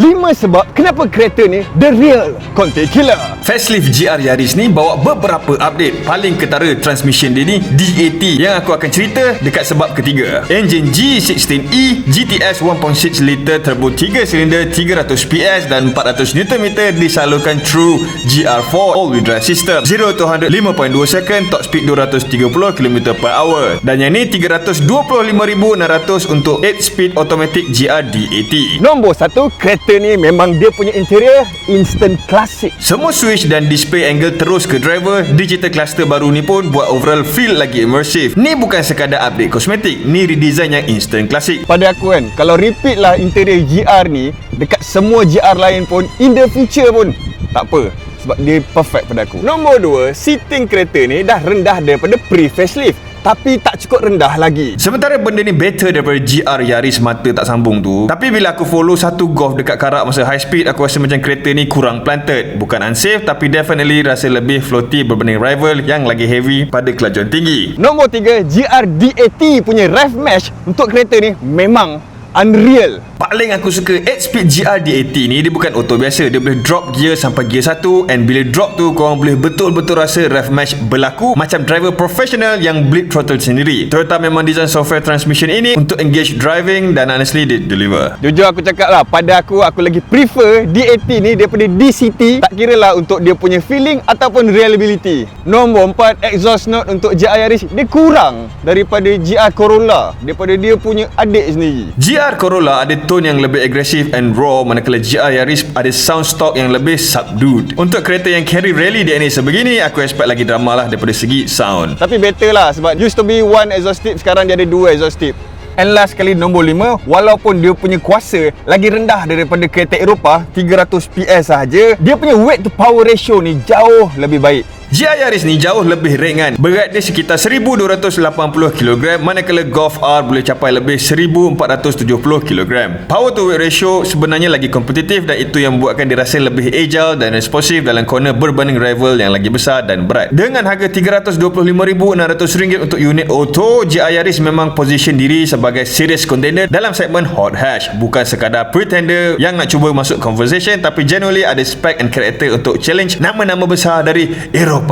5 sebab kenapa kereta ni the real content killer. Facelift GR Yaris ni bawa beberapa update. Paling ketara transmission dia ni DAT yang aku akan cerita dekat sebab ketiga. Enjin G16E GTS 1.6 liter turbo 3 silinder 300 PS dan 400 Nm disalurkan through GR4 all-wheel drive system. 0 to 100 5.2 second, top speed 230 km/h. Dan yang ni 325,600 untuk 8 speed automatic GR DAT. Nombor 1, kereta ni memang dia punya interior instant classic. Semua switch dan display angle terus ke driver. Digital cluster baru ni pun buat overall feel lagi immersive. Ni bukan sekadar update kosmetik, ni redesign yang instant classic. Pada aku kan, kalau repeat lah interior GR ni dekat semua GR lain pun in the future pun tak apa, sebab dia perfect pada aku. Nombor 2, seating kereta ni dah rendah daripada pre-facelift, tapi tak cukup rendah lagi. Sementara benda ni better daripada GR Yaris mata tak sambung tu, tapi bila aku follow satu Golf dekat Karak masa high speed, aku rasa macam kereta ni kurang planted. Bukan unsafe, tapi definitely rasa lebih floaty berbanding rival yang lagi heavy pada kelajuan tinggi. Nombor 3, GR DAT punya rev mesh untuk kereta ni memang unreal. Paling aku suka 8-speed GR DAT ni, dia bukan auto biasa. Dia boleh drop gear sampai gear 1, and bila drop tu korang boleh betul-betul rasa rev mesh berlaku macam driver profesional yang bleed throttle sendiri. Toyota memang design software transmission ini untuk engage driving, dan honestly dia deliver. Jujur aku cakap lah, pada aku lagi prefer DAT ni daripada DCT, tak kira lah untuk dia punya feeling ataupun reliability. Nombor 4, exhaust note untuk GR Yaris dia kurang daripada GR Corolla, daripada dia punya adik sendiri. GR Corolla ada tone yang lebih agresif and raw, manakala GR Yaris ada sound stock yang lebih subdued. Untuk kereta yang carry rally DNA sebegini, aku expect lagi drama lah daripada segi sound. Tapi better lah, sebab used to be one exhaust tip, sekarang dia ada 2 exhaust tip. And last kali, nombor 5, walaupun dia punya kuasa lagi rendah daripada kereta Eropah 300 PS sahaja, dia punya weight to power ratio ni jauh lebih baik. GR Yaris ni jauh lebih ringan. Berat dia sekitar 1280 kg, manakala Golf R boleh capai lebih 1470 kg. Power to weight ratio sebenarnya lagi kompetitif, dan itu yang buatkan dia rasa lebih agile dan responsif dalam corner berbanding rival yang lagi besar dan berat. Dengan harga RM325,600 untuk unit auto, GR Yaris memang position diri sebagai serious contender dalam segmen hot hatch. Bukan sekadar pretender yang nak cuba masuk conversation, tapi genuinely ada spec and karakter untuk challenge nama-nama besar dari Eropah.